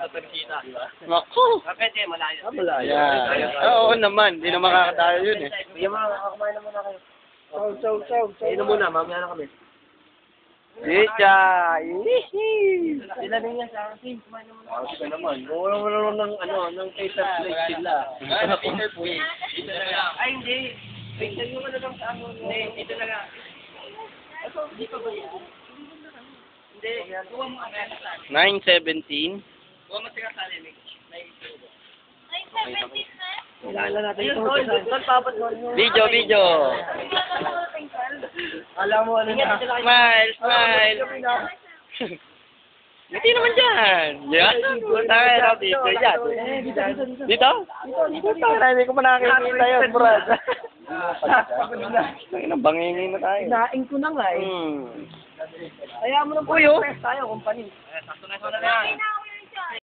Kita, di ba? Naku! Pwede, malayo. Malayo. Yan. Oo naman, hindi na makakatayo yun eh. Yung mga kumain na muna kayo. Chow. Ayun muna, mamaya na kami. Chicha! Sila din yan sa akin. Kumain na muna. Ayos ka naman. Wala mo naman ng cater plate sila. Ay, hindi. Picture nyo na lang sa ano. Hindi, ito na lang. Ito, hindi pa ba yan? Hindi, kuha mo ang sa akin. 9:17. Kuha mo siya sa akin. Kailangan natin Ayun, ito. tol, papat mo. Video. Alam mo ano na. Smile. Hindi naman dyan. Yan. Tayo dito. Yan. Dito? Tayo, hindi ko pa nakakita yun, Brad. Bangingin na tayo. Naing ko na nga eh. Hmm. Kaya mo na po yung tayo, company. Sakto na lang.